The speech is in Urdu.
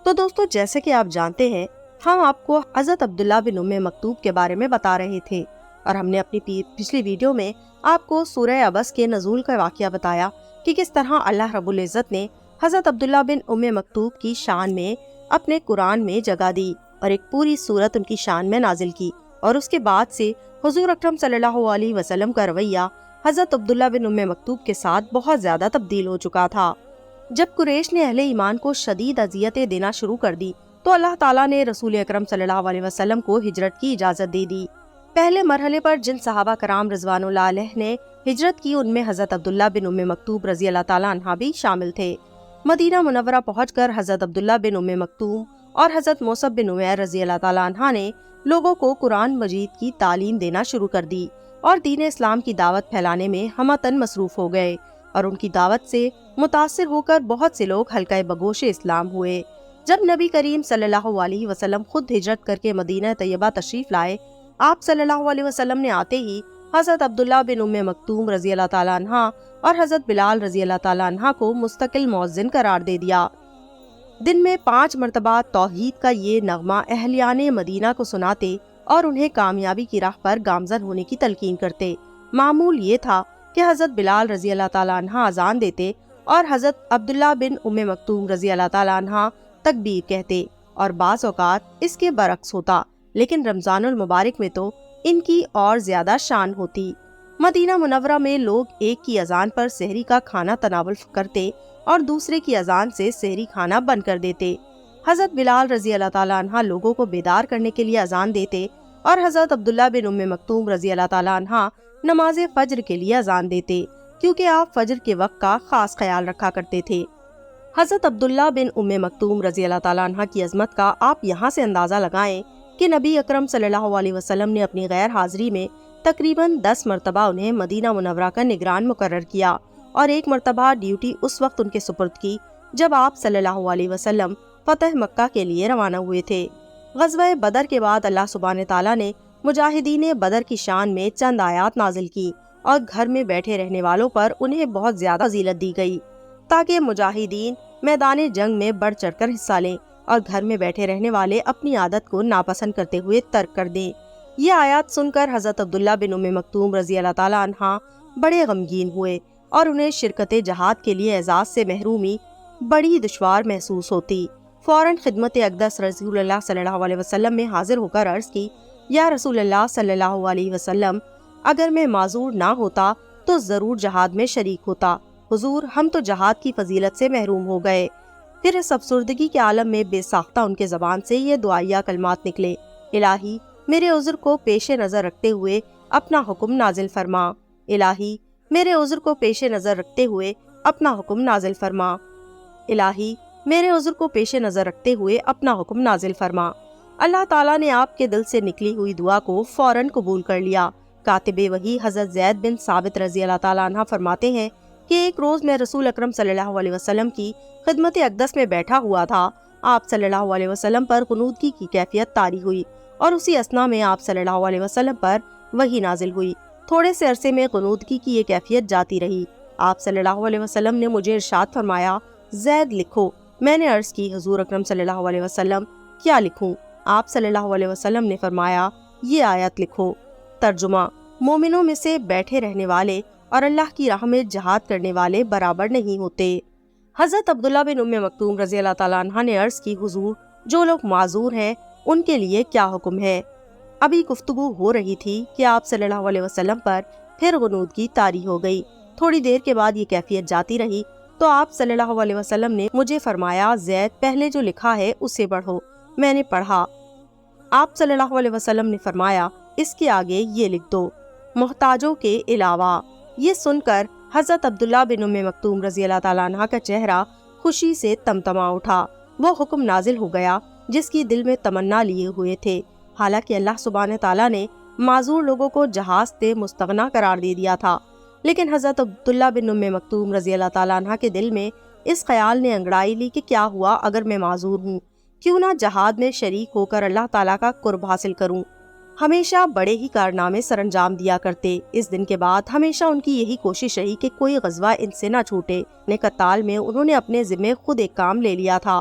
تو دوستو جیسے کہ آپ جانتے ہیں ہم آپ کو حضرت عبداللہ بن ام مکتوم کے بارے میں بتا رہے تھے اور ہم نے اپنی پچھلی ویڈیو میں آپ کو سورہ عبس کے نزول کا واقعہ بتایا کہ کس طرح اللہ رب العزت نے حضرت عبداللہ بن ام مکتوم کی شان میں اپنے قرآن میں جگہ دی اور ایک پوری سورت ان کی شان میں نازل کی، اور اس کے بعد سے حضور اکرم صلی اللہ علیہ وسلم کا رویہ حضرت عبداللہ بن ام مکتوم کے ساتھ بہت زیادہ تبدیل ہو چکا تھا۔ جب قریش نے اہل ایمان کو شدید اذیتیں دینا شروع کر دی تو اللہ تعالیٰ نے رسول اکرم صلی اللہ علیہ وسلم کو ہجرت کی اجازت دے دی۔ پہلے مرحلے پر جن صحابہ کرام رضوان اللہ علیہ نے ہجرت کی ان میں حضرت عبداللہ بن ام مکتوم رضی اللہ تعالیٰ عنہ بھی شامل تھے۔ مدینہ منورہ پہنچ کر حضرت عبداللہ بن ام مکتوم اور حضرت موصب بن عمیر رضی اللہ تعالیٰ عنہ نے لوگوں کو قرآن مجید کی تعلیم دینا شروع کر دی اور دین اسلام کی دعوت پھیلانے میں ہمتن مصروف ہو گئے، اور ان کی دعوت سے متاثر ہو کر بہت سے لوگ حلقہ بگوش اسلام ہوئے۔ جب نبی کریم صلی اللہ علیہ وسلم خود ہجرت کر کے مدینہ طیبہ تشریف لائے، آپ صلی اللہ علیہ وسلم نے آتے ہی حضرت عبداللہ بن ام مکتوم رضی اللہ تعالیٰ عنہ اور حضرت بلال رضی اللہ تعالیٰ عنہ کو مستقل مؤذن قرار دے دیا۔ دن میں 5 مرتبہ توحید کا یہ نغمہ اہلیان مدینہ کو سناتے اور انہیں کامیابی کی راہ پر گامزن ہونے کی تلقین کرتے۔ معمول یہ تھا کہ حضرت بلال رضی اللہ تعالیٰ عنہ اذان دیتے اور حضرت عبداللہ بن ام مکتوم رضی اللہ تعالیٰ عنہ تکبیر کہتے، اور بعض اوقات اس کے برعکس ہوتا، لیکن رمضان المبارک میں تو ان کی اور زیادہ شان ہوتی۔ مدینہ منورہ میں لوگ ایک کی اذان پر سحری کا کھانا تناول کرتے اور دوسرے کی اذان سے سحری کھانا بند کر دیتے۔ حضرت بلال رضی اللہ تعالیٰ عنہ لوگوں کو بیدار کرنے کے لیے اذان دیتے اور حضرت عبداللہ بن ام مکتوم رضی اللہ تعالیٰ عنہ نماز فجر کے لیے اذان دیتے، کیونکہ آپ فجر کے وقت کا خاص خیال رکھا کرتے تھے۔ حضرت عبداللہ بن ام مکتوم رضی اللہ تعالیٰ عنہ کی عظمت کا آپ یہاں سے اندازہ لگائیں کہ نبی اکرم صلی اللہ علیہ وسلم نے اپنی غیر حاضری میں تقریباً 10 مرتبہ انہیں مدینہ منورہ کا نگران مقرر کیا، اور ایک مرتبہ ڈیوٹی اس وقت ان کے سپرد کی جب آپ صلی اللہ علیہ وسلم فتح مکہ کے لیے روانہ ہوئے تھے۔ غزوہ بدر کے بعد اللہ سبحانہ تعالیٰ نے مجاہدین بدر کی شان میں چند آیات نازل کی، اور گھر میں بیٹھے رہنے والوں پر انہیں بہت زیادہ فضیلت دی گئی تاکہ مجاہدین میدان جنگ میں بڑھ چڑھ کر حصہ لیں اور گھر میں بیٹھے رہنے والے اپنی عادت کو ناپسند کرتے ہوئے ترک کر دیں۔ یہ آیات سن کر حضرت عبداللہ بن ام مکتوم رضی اللہ تعالیٰ عنہ بڑے غمگین ہوئے اور انہیں شرکت جہاد کے لیے اعزاز سے محرومی بڑی دشوار محسوس ہوتی۔ فوراً خدمت اقدس رسول اللہ صلی اللہ علیہ وسلم میں حاضر ہو کر عرض کی، یا رسول اللہ صلی اللہ علیہ وسلم، اگر میں معذور نہ ہوتا تو ضرور جہاد میں شریک ہوتا۔ حضور، ہم تو جہاد کی فضیلت سے محروم ہو گئے۔ پھر اس افسردگی کے عالم میں بے ساختہ ان کے زبان سے یہ دعائیہ کلمات نکلے، الہی میرے عذر کو پیش نظر رکھتے ہوئے اپنا حکم نازل فرما، الہی میرے عذر کو پیش نظر رکھتے ہوئے اپنا حکم نازل فرما، الہی میرے عذر کو پیش نظر رکھتے ہوئے اپنا حکم نازل فرما۔ اللہ تعالیٰ نے آپ کے دل سے نکلی ہوئی دعا کو فوراً قبول کر لیا۔ کاتب وحی حضرت زید بن ثابت رضی اللہ تعالیٰ عنہ فرماتے ہیں کہ ایک روز میں رسول اکرم صلی اللہ علیہ وسلم کی خدمت اقدس میں بیٹھا ہوا تھا۔ آپ صلی اللہ علیہ وسلم پر قنوتگی کی کیفیت طاری ہوئی، اور اسی اثنا میں آپ صلی اللہ علیہ وسلم پر وحی نازل ہوئی۔ تھوڑے سے عرصے میں قنوتگی کی یہ کیفیت جاتی رہی۔ آپ صلی اللہ علیہ وسلم نے مجھے ارشاد فرمایا، زید لکھو۔ میں نے عرض کی، حضور اکرم صلی اللہ علیہ وسلم کیا لکھوں؟ آپ صلی اللہ علیہ وسلم نے فرمایا، یہ آیت لکھو۔ ترجمہ: مومنوں میں سے بیٹھے رہنے والے اور اللہ کی راہ میں جہاد کرنے والے برابر نہیں ہوتے۔ حضرت عبداللہ بن ام مکتوم رضی اللہ تعالیٰ عنہ نے عرض کی، حضور، جو لوگ معذور ہیں ان کے لیے کیا حکم ہے؟ ابھی گفتگو ہو رہی تھی کہ آپ صلی اللہ علیہ وسلم پر پھر غنودگی طاری ہو گئی۔ تھوڑی دیر کے بعد یہ کیفیت جاتی رہی تو آپ صلی اللہ علیہ وسلم نے مجھے فرمایا، زید پہلے جو لکھا ہے اسے پڑھو۔ میں نے پڑھا۔ آپ صلی اللہ علیہ وسلم نے فرمایا، اس کے آگے یہ لکھ دو، محتاجوں کے علاوہ۔ یہ سن کر حضرت عبداللہ بن ام مکتوم رضی اللہ تعالیٰ عنہ کا چہرہ خوشی سے تمتما اٹھا۔ وہ حکم نازل ہو گیا جس کی دل میں تمنا لیے ہوئے تھے۔ حالانکہ اللہ سبحانہ تعالیٰ نے معذور لوگوں کو جہاز سے مستغنا قرار دے دیا تھا، لیکن حضرت عبداللہ بن ام مکتوم رضی اللہ تعالیٰ عنہ کے دل میں اس خیال نے انگڑائی لی کہ کیا ہوا اگر میں معذور ہوں، کیوں نہ جہاد میں شریک ہو کر اللہ تعالیٰ کا قرب حاصل کروں۔ ہمیشہ بڑے ہی کارنامے سر انجام دیا کرتے۔ اس دن کے بعد ہمیشہ ان کی یہی کوشش رہی کہ کوئی غزوہ ان سے نہ چھوٹے۔ قتال میں انہوں نے اپنے ذمے خود ایک کام لے لیا تھا۔